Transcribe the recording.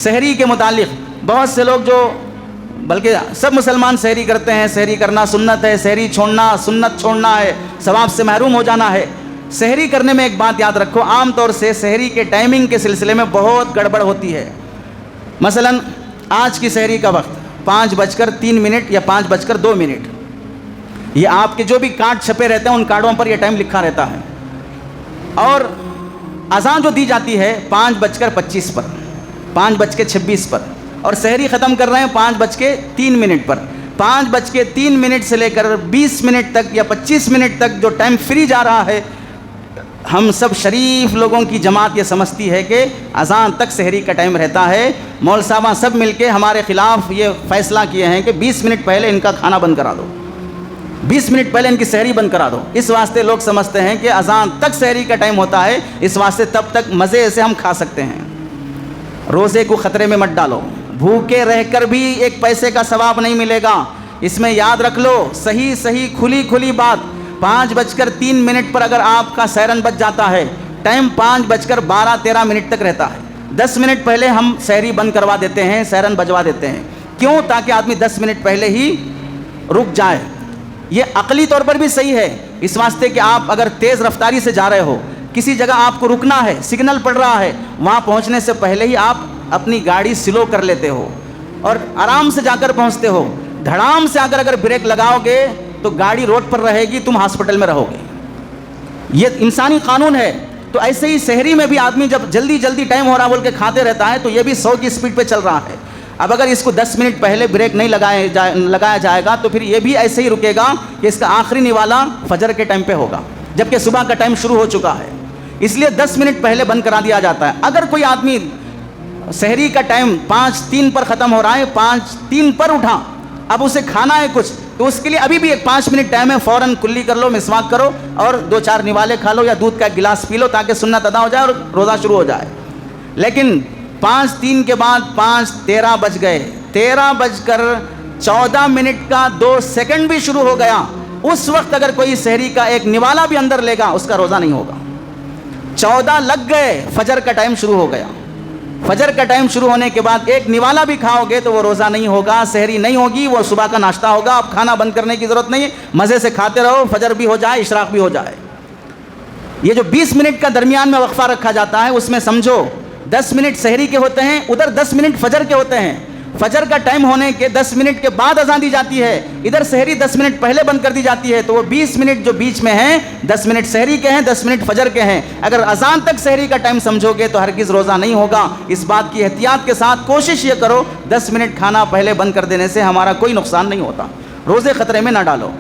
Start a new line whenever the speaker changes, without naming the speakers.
سحری کے متعلق بہت سے لوگ جو بلکہ سب مسلمان سحری کرتے ہیں، سحری کرنا سنت ہے، سحری چھوڑنا سنت چھوڑنا ہے، ثواب سے محروم ہو جانا ہے۔ سحری کرنے میں ایک بات یاد رکھو، عام طور سے سحری کے ٹائمنگ کے سلسلے میں بہت گڑبڑ ہوتی ہے۔ مثلا آج کی سحری کا وقت 5:03 یا 5:02، یہ آپ کے جو بھی کارڈ چھپے رہتے ہیں ان کارڈوں پر یہ ٹائم لکھا رہتا ہے، اور اذان جو دی جاتی ہے 5:25 پر، 5:26 پر، اور سحری ختم کر رہے ہیں 5:03 پر۔ 5:03 سے لے کر 20 منٹ تک یا 25 منٹ تک جو ٹائم فری جا رہا ہے، ہم سب شریف لوگوں کی جماعت یہ سمجھتی ہے کہ اذان تک سحری کا ٹائم رہتا ہے۔ مول صاحبہ سب مل کے ہمارے خلاف یہ فیصلہ کیے ہیں کہ 20 منٹ پہلے ان کا کھانا بند کرا دو، 20 منٹ پہلے ان کی سحری بند کرا دو۔ اس واسطے لوگ سمجھتے ہیں کہ اذان تک سحری کا ٹائم ہوتا ہے، اس واسطے تب تک مزے سے ہم کھا سکتے ہیں۔ روزے کو خطرے میں مت ڈالو، بھوکے رہ کر بھی ایک پیسے کا ثواب نہیں ملے گا۔ اس میں یاد رکھ لو، صحیح کھلی بات، 5:03 پر اگر آپ کا سیرن بچ جاتا ہے، ٹائم 5:12-13 تک رہتا ہے۔ 10 منٹ پہلے ہم سحری بند کروا دیتے ہیں، سیرن بجوا دیتے ہیں۔ کیوں؟ تاکہ آدمی 10 منٹ پہلے ہی رک جائے۔ یہ عقلی طور پر بھی صحیح ہے، اس واسطے کہ آپ اگر تیز رفتاری سے جا رہے ہو، کسی جگہ آپ کو رکنا ہے، سگنل پڑ رہا ہے، وہاں پہنچنے سے پہلے ہی آپ اپنی گاڑی سلو کر لیتے ہو اور آرام سے جا کر پہنچتے ہو۔ دھڑام سے اگر بریک لگاؤ گے تو گاڑی روڈ پر رہے گی، تم ہاسپٹل میں رہو گے۔ یہ انسانی قانون ہے۔ تو ایسے ہی سحری میں بھی آدمی جب جلدی ٹائم ہو رہا بول کے کھاتے رہتا ہے تو یہ بھی 100 کی سپیڈ پہ چل رہا ہے۔ اب اگر اس کو 10 منٹ پہلے بریک نہیں لگایا جائے گا تو پھر یہ بھی ایسے ہی رکے گا کہ اس کا آخری نوالا فجر کے ٹائم پہ ہوگا، جبکہ صبح کا ٹائم شروع ہو چکا ہے۔ اس لیے 10 منٹ پہلے بند کرا دیا جاتا ہے۔ اگر کوئی آدمی سحری کا ٹائم 5:03 پر ختم ہو رہا ہے، 5:03 پر اٹھا، اب اسے کھانا ہے کچھ، تو اس کے لیے ابھی بھی ایک 5 منٹ ٹائم ہے، فوراً کلی کر لو، مسواک کرو اور 2-4 نوالے کھا لو یا دودھ کا ایک گلاس پی لو تاکہ سنت ادا ہو جائے اور روزہ شروع ہو جائے۔ لیکن 5:03 کے بعد 5:13 بج گئے، 13:14 کا 2 سیکنڈ بھی شروع ہو گیا، اس وقت اگر کوئی سحری کا ایک نوالا بھی اندر لے گا اس کا روزہ نہیں ہوگا۔ 14 لگ گئے، فجر کا ٹائم شروع ہو گیا۔ فجر کا ٹائم شروع ہونے کے بعد ایک نوالا بھی کھاؤ گے تو وہ روزہ نہیں ہوگا، سحری نہیں ہوگی، وہ صبح کا ناشتہ ہوگا۔ اب کھانا بند کرنے کی ضرورت نہیں ہے، مزے سے کھاتے رہو، فجر بھی ہو جائے، اشراق بھی ہو جائے۔ یہ جو 20 منٹ کا درمیان میں وقفہ رکھا جاتا ہے، اس میں سمجھو 10 منٹ سحری کے ہوتے ہیں، ادھر 10 منٹ فجر کے ہوتے ہیں۔ فجر کا ٹائم ہونے کے 10 منٹ کے بعد اذان دی جاتی ہے، ادھر سحری 10 منٹ پہلے بند کر دی جاتی ہے، تو وہ 20 منٹ جو بیچ میں ہیں 10 منٹ سحری کے ہیں، 10 منٹ فجر کے ہیں۔ اگر اذان تک سحری کا ٹائم سمجھو گے تو ہرگز روزہ نہیں ہوگا۔ اس بات کی احتیاط کے ساتھ کوشش یہ کرو 10 منٹ کھانا پہلے بند کر دینے سے ہمارا کوئی نقصان نہیں ہوتا۔ روزے خطرے میں نہ ڈالو۔